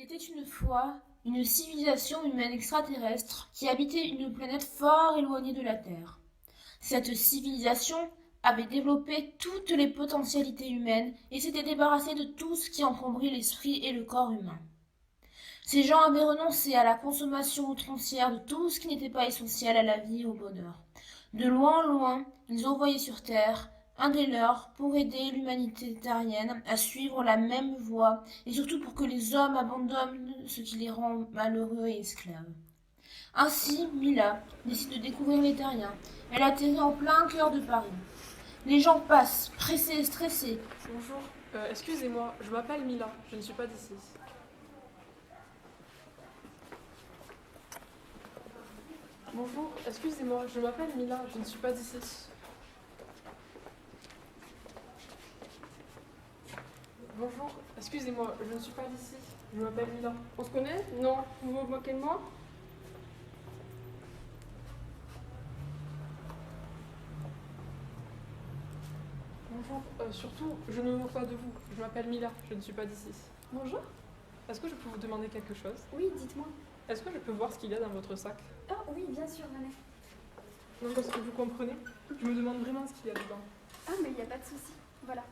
était une fois une civilisation humaine extraterrestre qui habitait une planète fort éloignée de la Terre. Cette civilisation avait développé toutes les potentialités humaines et s'était débarrassée de tout ce qui encombrait l'esprit et le corps humain. Ces gens avaient renoncé à la consommation outrancière de tout ce qui n'était pas essentiel à la vie et au bonheur. De loin en loin, ils envoyaient sur Terre un des leurs pour aider l'humanité terrienne à suivre la même voie et surtout pour que les hommes abandonnent ce qui les rend malheureux et esclaves. Ainsi, Mila décide de découvrir les terriens. Elle atterrit en plein cœur de Paris. Les gens passent, pressés et stressés. Bonjour, excusez-moi, je m'appelle Mila, je ne suis pas d'ici. Bonjour, excusez-moi, je m'appelle Mila, je ne suis pas d'ici. Bonjour, excusez-moi, je ne suis pas d'ici, je m'appelle Mila. On se connaît? Non. Vous vous moquez de moi? Bonjour, surtout, je ne me moque pas de vous, je m'appelle Mila, je ne suis pas d'ici. Bonjour. Est-ce que je peux vous demander quelque chose? Oui, dites-moi. Est-ce que je peux voir ce qu'il y a dans votre sac? Ah oui, bien sûr, venez. Non, parce que vous comprenez, je me demande vraiment ce qu'il y a dedans. Ah, mais il n'y a pas de souci. Voilà.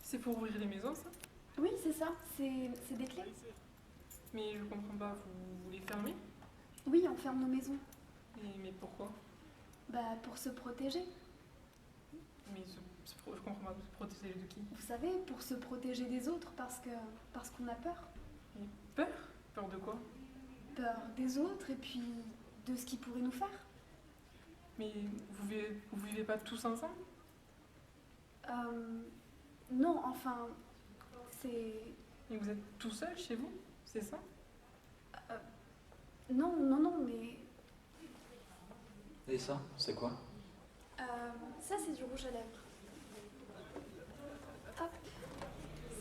C'est pour ouvrir les maisons, ça? Oui, c'est ça. C'est des clés. Mais je comprends pas, vous les fermez? Oui, on ferme nos maisons. Mais pourquoi? Bah, pour se protéger. Mais je comprends pas, se protéger de qui? Vous savez, pour se protéger des autres parce qu'on a peur. Mais peur? Peur de quoi? Peur des autres et puis de ce qu'ils pourraient nous faire. Mais vous vivez pas tous ensemble? Non, enfin, c'est... Et vous êtes tout seul chez vous? C'est ça? Non, non, non, mais... Et ça, c'est quoi? Ça, c'est du rouge à lèvres. Hop.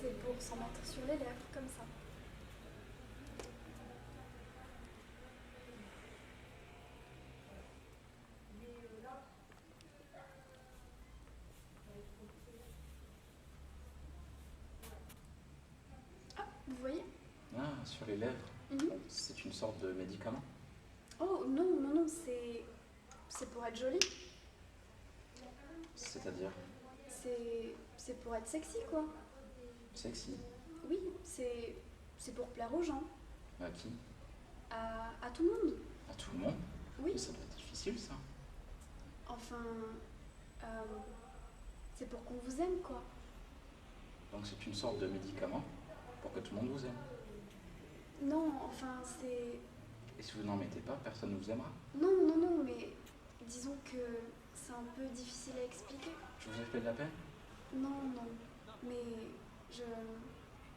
C'est pour s'en mettre sur les lèvres, comme ça. Ah, vous voyez? Ah, sur les lèvres. Mhm. C'est une sorte de médicament. Oh, non, non, non, c'est pour être jolie. C'est-à-dire C'est pour être sexy, quoi. sexy. Oui, c'est pour plaire aux gens. À qui? À tout le monde. À tout le monde? Oui. Mais ça doit être difficile, ça. Enfin, euh, c'est pour qu'on vous aime, quoi. Donc c'est une sorte de médicament pour que tout le monde vous aime. Non, enfin, c'est... Et si vous n'en mettez pas, personne ne vous aimera. Non, non, non, mais disons que c'est un peu difficile à expliquer. Je vous ai fait de la peine? Non, non, mais je...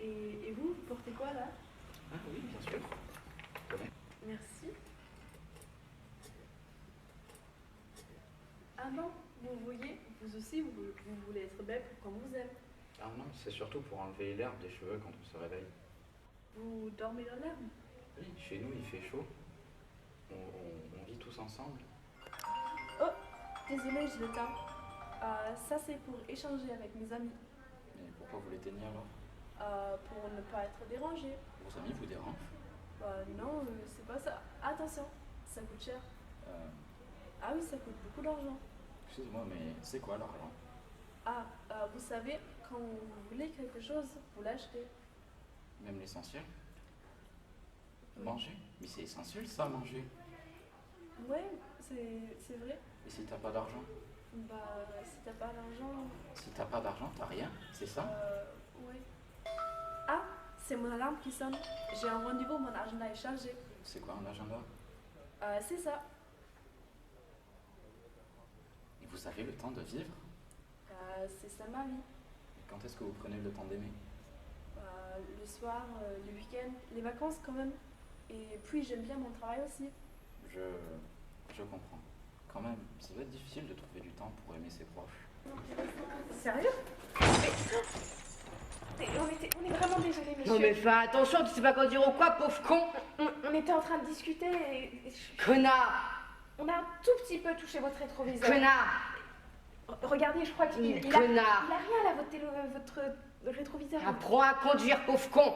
Et vous, vous portez quoi là? Ah oui, bien sûr. Merci. Ah non, vous voyez, vous aussi, vous voulez être belle pour qu'on vous aime. Ah non, c'est surtout pour enlever l'herbe des cheveux quand on se réveille. Vous dormez dans l'herbe? Oui, chez nous il fait chaud. On vit tous ensemble. Oh, désolée, je l'éteins. Ça c'est pour échanger avec mes amis, Mais pourquoi vous l'éteignez alors? pour ne pas être dérangé. Vos amis vous dérangent? Non, c'est pas ça. Attention, ça coûte cher. Ah oui, ça coûte beaucoup d'argent. Excusez-moi, mais c'est quoi l'argent? Vous savez, quand vous voulez quelque chose, vous l'achetez. Même l'essentiel? Oui. Manger? Mais c'est essentiel ça, manger. Ouais, c'est vrai. Et si t'as pas d'argent? Si t'as pas d'argent, Si t'as pas d'argent, t'as rien, c'est ça? ouais. Ah, c'est mon alarme qui sonne. J'ai un rendez-vous, mon agenda est chargé. C'est quoi un agenda? C'est ça. Et vous avez le temps de vivre? C'est ça ma vie. Et quand est-ce que vous prenez le temps d'aimer? Le soir, le week-end, les vacances quand même. Et puis j'aime bien mon travail aussi. Je comprends. Quand même, ça doit être difficile de trouver du temps pour aimer ses proches. Sérieux? Mais monsieur. Non mais fais attention, tu sais pas conduire ou quoi, pauvre con? On était en train de discuter et Connard! on a un tout petit peu touché votre rétroviseur. Connard! Regardez, je crois qu'il il a Connard! rien là, votre rétroviseur. Apprends à conduire, pauvre con!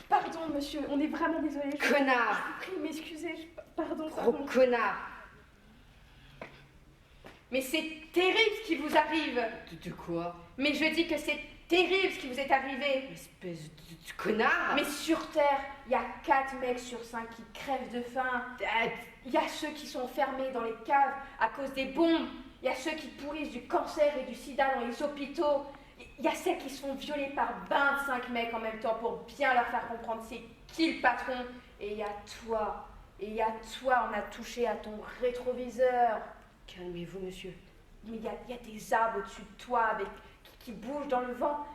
Pardon, monsieur, on est vraiment désolé. Connard! Je vous prie, m'excuser. Pardon, Gros pardon. connard! Mais c'est terrible ce qui vous arrive. De quoi? Mais je dis que c'est terrible ce qui vous est arrivé. Espèce de connard! Mais sur Terre, il y a 4 mecs sur 5 qui crèvent de faim. Il y a ceux qui sont enfermés dans les caves à cause des bombes. Il y a ceux qui pourrissent du cancer et du sida dans les hôpitaux. Il y a celles qui se font violer par 25 mecs en même temps pour bien leur faire comprendre c'est qui le patron. Et il y a toi. Et il y a toi, on a touché à ton rétroviseur. Calmez-vous, monsieur. Mais il y a des arbres au-dessus de toi avec, qui bougent dans le vent.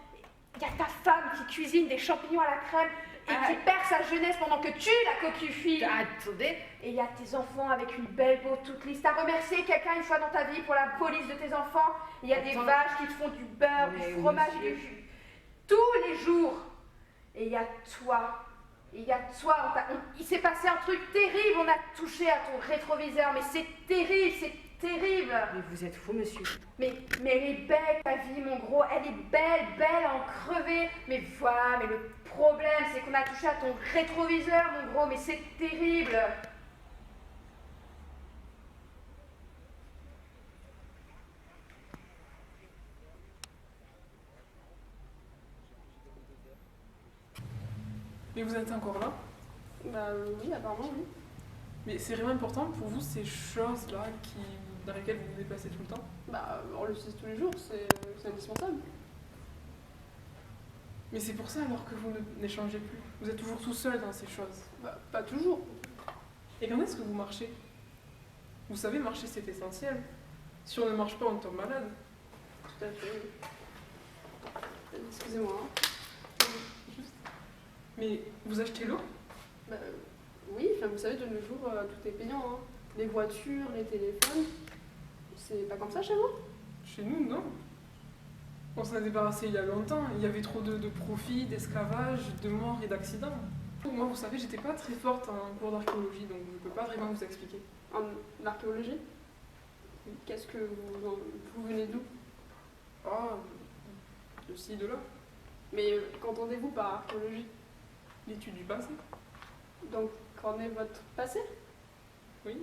Il y a ta femme qui cuisine des champignons à la crème et qui perd sa jeunesse pendant que tu la coquille. Attendez! Et il y a tes enfants avec une belle peau toute lisse. T'as remercié quelqu'un une fois dans ta vie pour la police de tes enfants. Il y a des vaches qui te font du beurre, Mais du fromage, monsieur. du jus. Tous les jours. Et il y a toi. Et il y a toi. Il s'est passé un truc terrible. On a touché à ton rétroviseur. Mais c'est terrible, c'est terrible. Mais vous êtes fou, monsieur. Mais elle est belle, ta vie, mon gros. Elle est belle, belle à en crever. Mais voilà, mais le problème, c'est qu'on a touché à ton rétroviseur, mon gros. Mais c'est terrible. Mais vous êtes encore là? Bah oui, apparemment, oui. Mais c'est vraiment important pour vous ces choses-là dans lesquelles vous vous déplacez tout le temps? Bah on le sait tous les jours, c'est indispensable. Mais c'est pour ça alors que vous n'échangez plus. Vous êtes toujours tout seul dans ces choses. Bah pas toujours. Et quand est-ce que vous marchez? Vous savez, marcher c'est essentiel. Si on ne marche pas, on tombe malade. Tout à fait. Excusez-moi. Hein. Juste. Mais vous achetez l'eau? Bah oui, enfin, vous savez, de nos jours, tout est payant. Hein. Les voitures, les téléphones. C'est pas comme ça chez vous? Chez nous, non. On s'en a débarrassé il y a longtemps. Il y avait trop de profits, d'esclavage, de morts et d'accidents. Moi, vous savez, j'étais pas très forte en cours d'archéologie, donc je peux pas vraiment vous expliquer. En archéologie? Qu'est-ce que vous venez d'où? Ah, de ci, de là. Mais qu'entendez-vous par archéologie? L'étude du passé. Donc, qu'en est votre passé? Oui.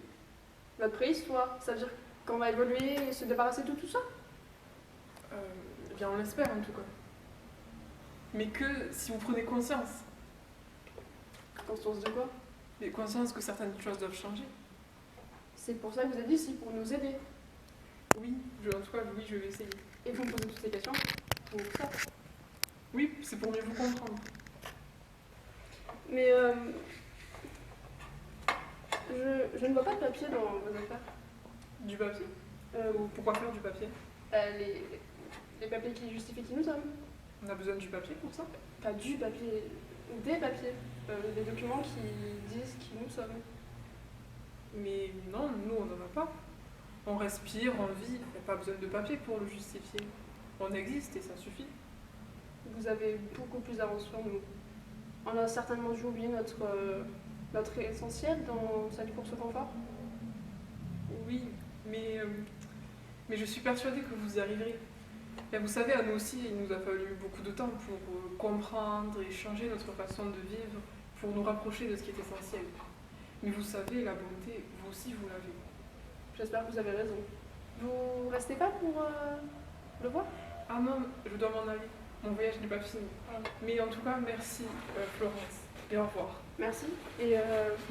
Votre préhistoire? Ça veut dire qu'on va évoluer et se débarrasser de tout ça? Eh bien, on l'espère en tout cas. Mais que si vous prenez conscience. Conscience de quoi? Mais conscience que certaines choses doivent changer. C'est pour ça que vous êtes ici, pour nous aider. Oui, en tout cas, oui, je vais essayer. Et vous me posez toutes ces questions pour ça. Oui, c'est pour mieux vous comprendre. Mais je ne vois pas de papier dans vos affaires. Du papier? Pourquoi faire du papier? Les papiers qui justifient qui nous sommes. On a besoin du papier pour ça? Pas du papier, des papiers. Des documents qui disent qui nous sommes. Mais non, nous on n'en a pas. On respire, on vit, il n'y a pas besoin de papier pour le justifier. On existe et ça suffit. Vous avez beaucoup plus d'avance sur nous. On a certainement dû oublier notre essentiel dans cette course au confort. Oui, mais je suis persuadée que vous y arriverez. Et vous savez, à nous aussi, il nous a fallu beaucoup de temps pour comprendre et changer notre façon de vivre, pour nous rapprocher de ce qui est essentiel. Mais vous savez, la bonté, vous aussi, vous l'avez. J'espère que vous avez raison. Vous restez pas pour le voir? Ah non, je dois m'en aller. Mon voyage n'est pas fini. Mais en tout cas, merci Florence. Et au revoir. Merci. Et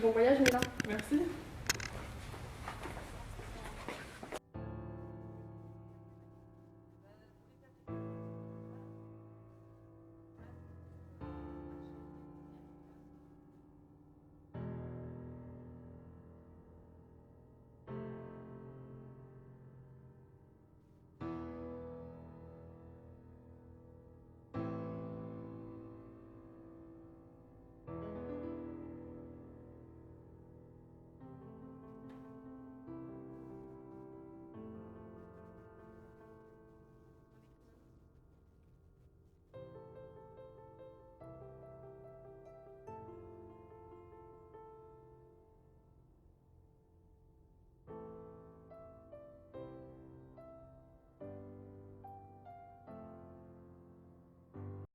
bon voyage, Mila. Merci.